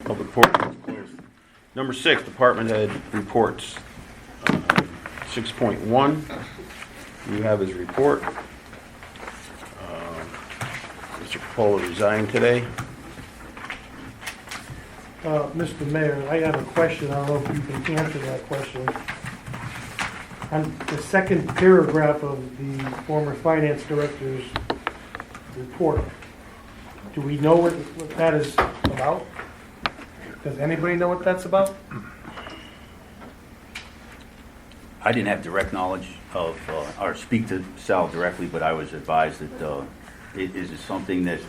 Public portion is closed. Number 6, department head reports. 6.1, you have his report. Mr. Coppola resigned today. Mr. Mayor, I have a question. I don't know if you can answer that question. On the second paragraph of the former finance director's report, do we know what that is about? Does anybody know what that's about? I didn't have direct knowledge of, or speak to Sal directly, but I was advised that it is something that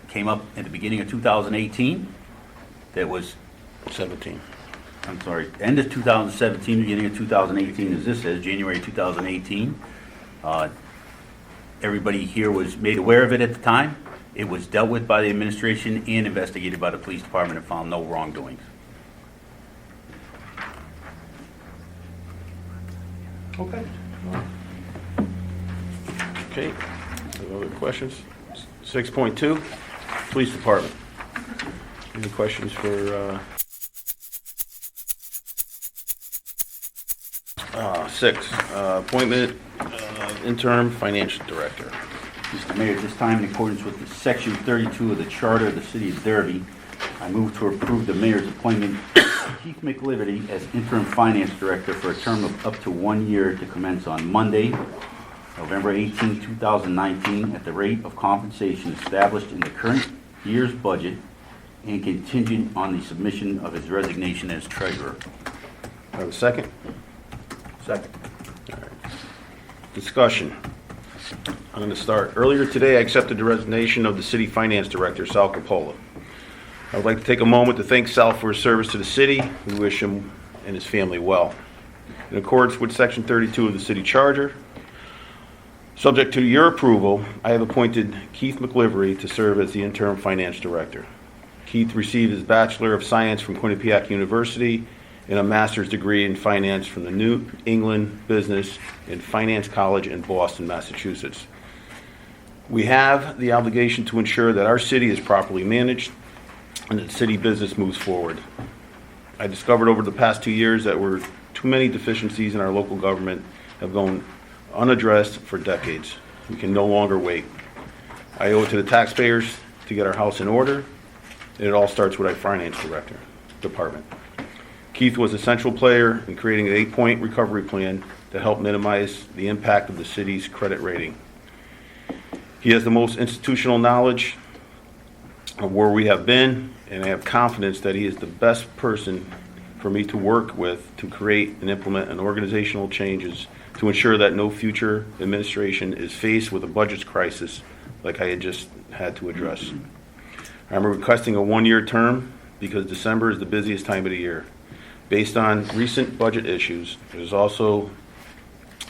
came up at the beginning of 2018. That was 17. I'm sorry, end of 2017, beginning of 2018, as this says, January 2018. Everybody here was made aware of it at the time. It was dealt with by the administration and investigated by the police department and found no wrongdoings. Okay. Okay. Any other questions? 6.2, police department. Any questions for 6, appointment interim financial director. Mr. Mayor, at this time, in accordance with the Section 32 of the Charter of the City of Derby, I move to approve the mayor's appointment of Keith McLiverty as interim finance director for a term of up to 1 year to commence on Monday, November 18, 2019, at the rate of compensation established in the current year's budget and contingent on the submission of his resignation as treasurer. I have a second? Second. Discussion. I'm going to start. Earlier today, I accepted the resignation of the city finance director, Sal Coppola. I would like to take a moment to thank Sal for his service to the city. We wish him and his family well. In accordance with Section 32 of the city charter, subject to your approval, I have appointed Keith McLiverty to serve as the interim finance director. Keith received his Bachelor of Science from Quinnipiac University and a master's degree in finance from the New England Business and Finance College in Boston, Massachusetts. We have the obligation to ensure that our city is properly managed and that city business moves forward. I discovered over the past 2 years that too many deficiencies in our local government have gone unaddressed for decades. We can no longer wait. I owe it to the taxpayers to get our house in order, and it all starts with our finance department. Keith was a central player in creating an 8-point recovery plan to help minimize the impact of the city's credit rating. He has the most institutional knowledge of where we have been, and I have confidence that he is the best person for me to work with to create and implement an organizational changes to ensure that no future administration is faced with a budget crisis like I had just had to address. I'm requesting a 1-year term because December is the busiest time of the year. Based on recent budget issues, it is also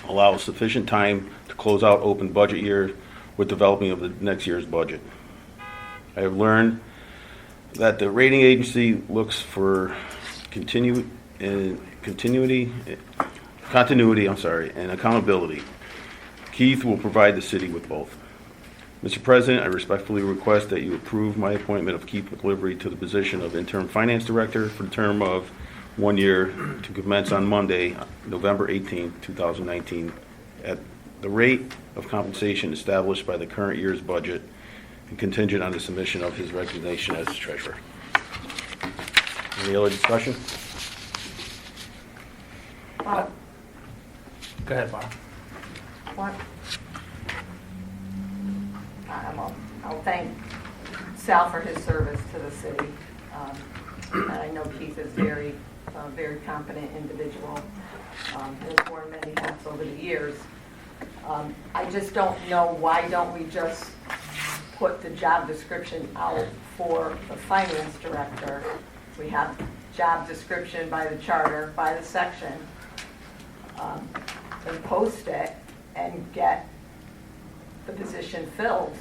allows sufficient time to close out open budget year with developing of the next year's budget. I have learned that the rating agency looks for continuity, and accountability. Keith will provide the city with both. Mr. President, I respectfully request that you approve my appointment of Keith McLiverty to the position of interim finance director for the term of 1 year to commence on Monday, November 18, 2019, at the rate of compensation established by the current year's budget and contingent on the submission of his resignation as treasurer. Any other discussion? Bob, Go ahead, Bob. what? I'll thank Sal for his service to the city. And I know Keith is very competent individual, and has worn many hats over the years. I just don't know, why don't we just put the job description out for the finance director? We have job description by the charter, by the section, and post it and get the position filled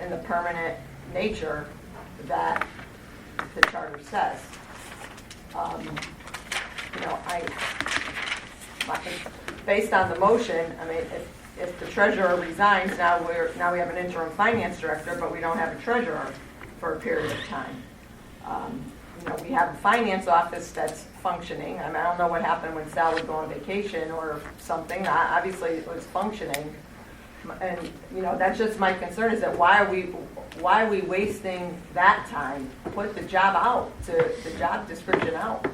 in the permanent nature that the charter says. Based on the motion, I mean, if the treasurer resigns, now we have an interim finance director, but we don't have a treasurer for a period of time. We have a finance office that's functioning. I mean, I don't know what happened when Sal would go on vacation or something. Obviously, it was functioning. And, that's just my concern, is that why are we wasting that time? Put the job out, the job description out.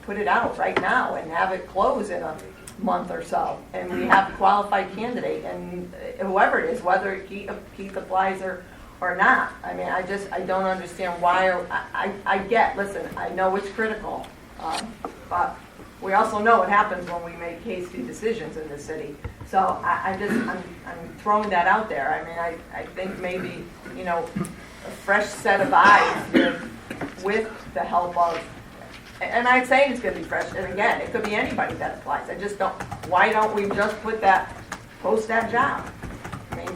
Put it out right now and have it close in a month or so. And we have a qualified candidate, and whoever it is, whether Keith applies or not. I mean, I don't understand why. Listen, I know it's critical, but we also know what happens when we make hasty decisions in the city. So I'm throwing that out there. I mean, I think maybe, a fresh set of eyes with the help of, and I'm saying it's going to be fresh, and again, it could be anybody that applies. Why don't we just post that job? I mean,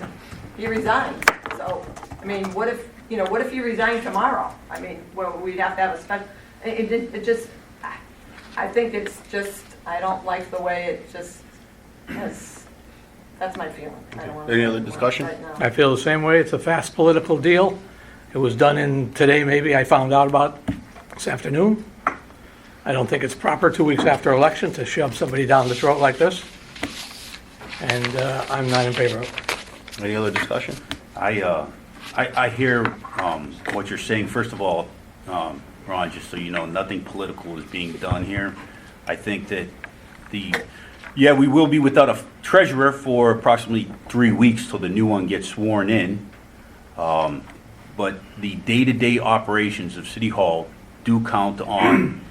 he resigned. So, I mean, what if he resigned tomorrow? I mean, well, we'd have to have a special, I think it's just, I don't like the way it just has, that's my feeling. I don't want to Any other discussion? right now. I feel the same way. It's a fast political deal. It was done in today, maybe. I found out about this afternoon. I don't think it's proper 2 weeks after election to shove somebody down the throat like this. And I'm not in favor of it. Any other discussion? I hear what you're saying. First of all, Ron, just so you know, nothing political is being done here. I think that we will be without a treasurer for approximately 3 weeks till the new one gets sworn in. But the day-to-day operations of City Hall do count on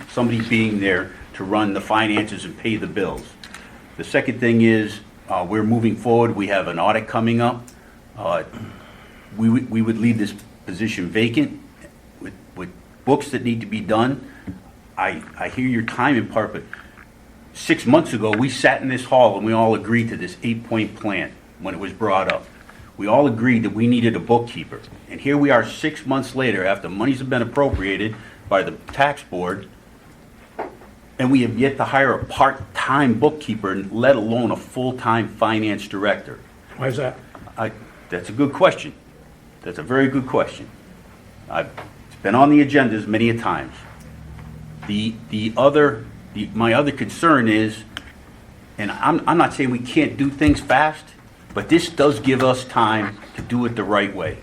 somebody being there to run the finances and pay the bills. The second thing is, we're moving forward. We have an audit coming up. We would leave this position vacant with books that need to be done. I hear your time in part, but 6 months ago, we sat in this hall and we all agreed to this 8-point plan when it was brought up. We all agreed that we needed a bookkeeper. And here we are 6 months later, after monies have been appropriated by the tax board, and we have yet to hire a part-time bookkeeper, let alone a full-time finance director. Why is that? That's a good question. That's a very good question. It's been on the agendas many a times. My other concern is, and I'm not saying we can't do things fast, but this does give us time to do it the right way.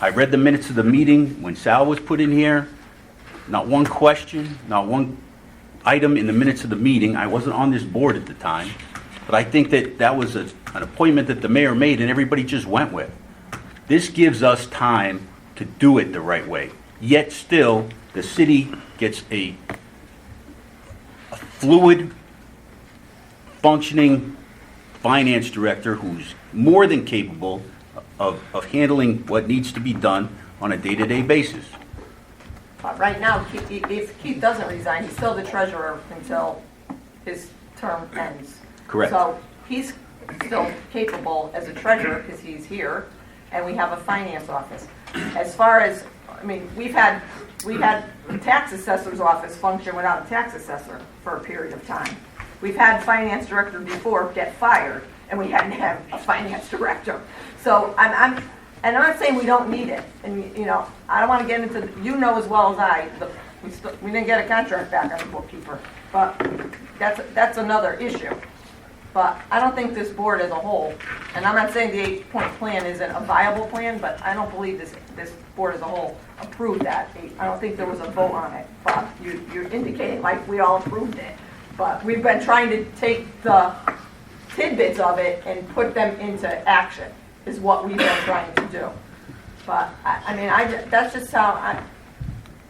I read the minutes of the meeting when Sal was put in here. Not one question, not one item in the minutes of the meeting. I wasn't on this board at the time, but I think that was an appointment that the mayor made and everybody just went with. This gives us time to do it the right way. Yet still, the city gets a fluid, functioning finance director who's more than capable of handling what needs to be done on a day-to-day basis. But right now, if Keith doesn't resign, he's still the treasurer until his term ends. Correct. So he's still capable as a treasurer because he's here, and we have a finance office. As far as, I mean, we've had the tax assessor's office function without a tax assessor for a period of time. We've had finance director before get fired, and we hadn't had a finance director. So I'm not saying we don't need it. And I don't want to get into, as well as I, we didn't get a contract back on the bookkeeper, but that's another issue. But I don't think this board as a whole, and I'm not saying the 8-point plan isn't a viable plan, but I don't believe this board as a whole approved that. I don't think there was a vote on it, but you're indicating like we all approved it. But we've been trying to take the tidbits of it and put them into action, is what we've been trying to do. But that's just how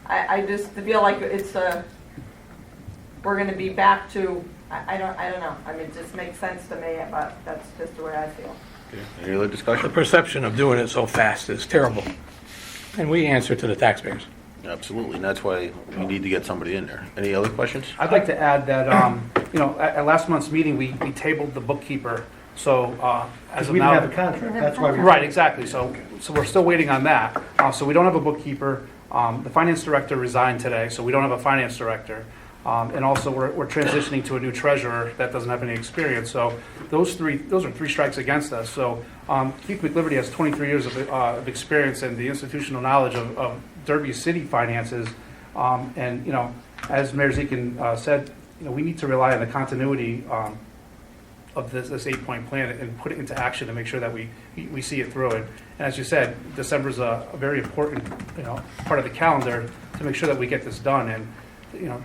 I just feel like we're going to be back to, I don't know. I mean, it just makes sense to me, but that's just the way I feel. Okay. Any other The discussion? perception of doing it so fast is terrible. And we answer to the taxpayers. Absolutely, and that's why we need to get somebody in there. Any other questions? I'd like to add that, at last month's meeting, we tabled the bookkeeper, so as Because of we now. didn't have a contract, that's why we. Right, exactly, so we're still waiting on that. So we don't have a bookkeeper. The finance director resigned today, so we don't have a finance director. And also, we're transitioning to a new treasurer that doesn't have any experience. So those are three strikes against us. So Keith McLiverty has 23 years of experience and the institutional knowledge of Derby City finances. And, as Mayor Zekin said, we need to rely on the continuity of this 8-point plan and put it into action to make sure that we see it through. And as you said, December is a very important, part of the calendar to make sure that we get this done. And,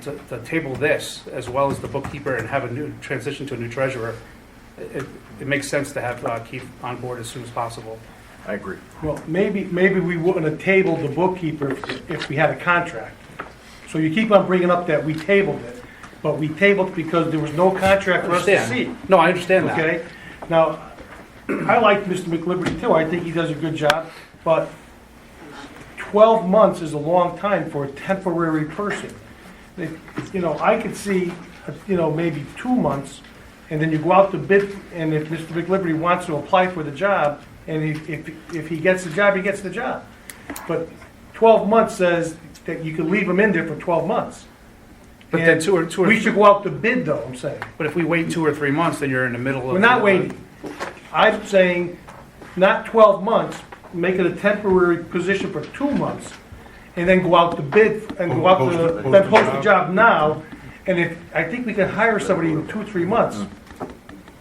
to table this as well as the bookkeeper and have a new transition to a new treasurer, it makes sense to have Keith on board as soon as possible. I agree. Well, maybe we wouldn't have tabled the bookkeeper if we had a contract. So you keep on bringing up that we tabled it, but we tabled it because there was no contract for us to see. No, I understand that. Okay? Now, I like Mr. McLiverty too. I think he does a good job, but 12 months is a long time for a temporary person. I could see, maybe 2 months, and then you go out to bid, and if Mr. McLiverty wants to apply for the job, and if he gets the job, he gets the job. But 12 months says that you can leave him in there for 12 months. But then two or We should go out to bid, though, I'm saying. But if we wait 2 or 3 months, then you're in the middle of. We're not waiting. I'm saying not 12 months, make it a temporary position for 2 months, and then go out to bid, and go out to, then post the job now, and I think we can hire somebody in 2 or 3 months.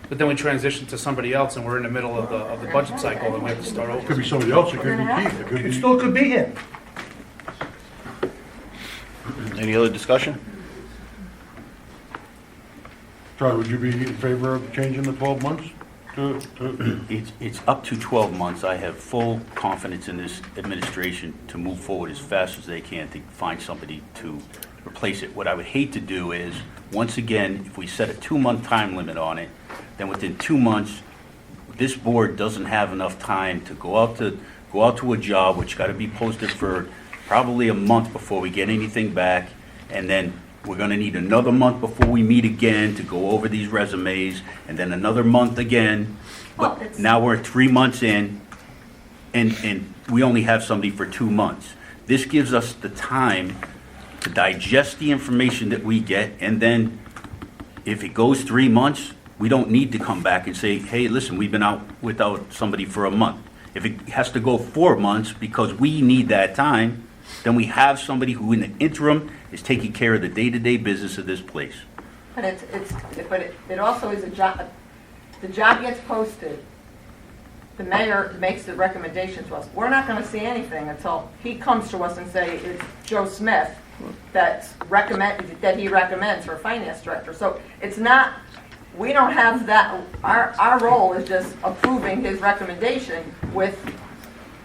But then we transition to somebody else, and we're in the middle of the budget cycle, and we have to start over. Could be somebody else, it could be Keith, it could It be... still could be him. Any other discussion? Charlie, would you be in favor of changing the 12 months to... It's up to 12 months. I have full confidence in this administration to move forward as fast as they can to find somebody to replace it. What I would hate to do is, once again, if we set a 2-month time limit on it, then within 2 months, this board doesn't have enough time to go out to a job, which got to be posted for probably a month before we get anything back, and then we're going to need another month before we meet again to go over these resumes, and then another month again. Well, But it's- now we're 3 months in, and we only have somebody for 2 months. This gives us the time to digest the information that we get, and then if it goes 3 months, we don't need to come back and say, hey, listen, we've been out without somebody for a month. If it has to go 4 months because we need that time, then we have somebody who in the interim is taking care of the day-to-day business of this place. But it also is a job, the job gets posted, the mayor makes the recommendation to us. We're not gonna see anything until he comes to us and say, it's Joe Smith that he recommends for finance director. So it's not, we don't have that, our role is just approving his recommendation with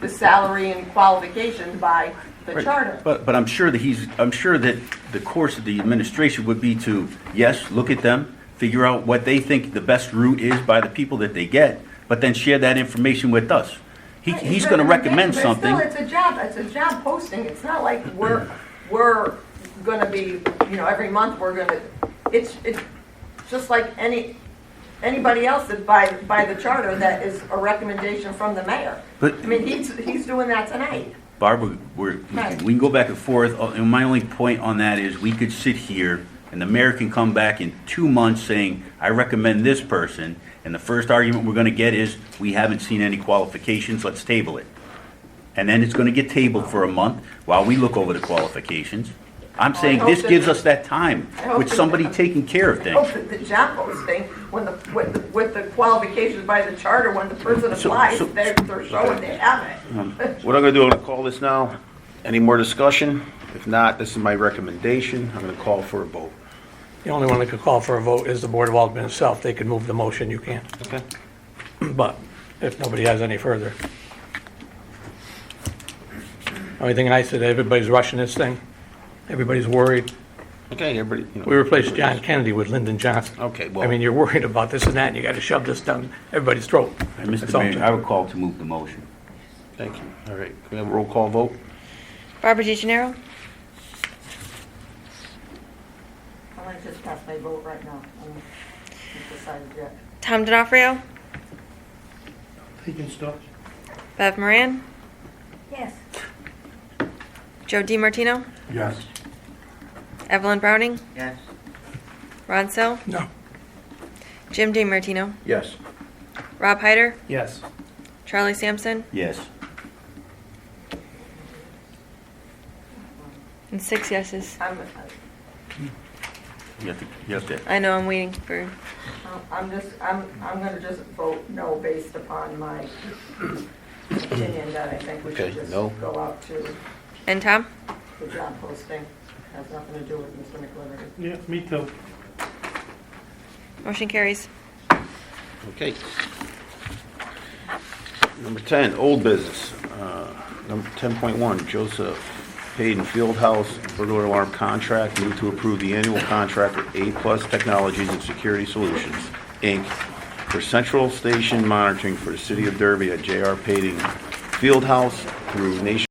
the salary and qualifications by the charter. But I'm sure that the course of the administration would be to, yes, look at them, figure out what they think the best route is by the people that they get, but then share that information with us. He's going to recommend something. But still, it's a job posting. It's not like we're gonna be, every month we're gonna, it's just like anybody else that by the charter that is a recommendation from the mayor. But- I mean, he's doing that tonight. Barbara, we can go back and forth, and my only point on that is we could sit here, and the mayor can come back in 2 months saying, I recommend this person, and the first argument we're going to get is, we haven't seen any qualifications, let's table it. And then it's going to get tabled for a month while we look over the qualifications. I'm saying hope this that- gives us that time I hope with that- somebody taking care of I hope things. that the job posting, with the qualifications by the charter, when the person applies, they're showing they have it. What I'm gonna do, I'm gonna call this now. Any more discussion? If not, this is my recommendation. I'm gonna call for a vote. The only one that could call for a vote is the Board of Aldermen itself. They can move the motion, you can't. Okay. But if nobody has any further. Only thing I said, everybody's rushing this thing. Everybody's worried. Okay, everybody, We replaced John Kennedy with Lyndon Johnson. Okay, well- I mean, you're worried about this and that, and you gotta shove this down everybody's throat. And That's Mr. all. Mayor, I would call to move the motion. Thank you. All right, can we have a roll call vote? Barbara DeGenero, I'm gonna just cast my vote right now. I haven't decided yet. Tom Donofrio, He can start. Bev Moran, Yes. Joe DiMartino, Yes. Evelyn Browning, Yes. Ron Sell, No. Jim DiMartino, Yes. Rob Hyder, Yes. Charlie Sampson, Yes. And 6 yeses. You have to, I know, I'm waiting for, I'm gonna just vote no based upon my opinion that I think we Okay, should just no. go out to and Tom? the job posting. Has nothing to do with Mr. McLiverty. Yeah, me too. Motion carries. Okay. Number 10, old business. Number 10.1, Joseph Hayden Fieldhouse burglar alarm contract. Move to approve the annual contract with A-Plus Technologies and Security Solutions, Inc. for central station monitoring for the city of Derby at J.R. Payton Fieldhouse through Nation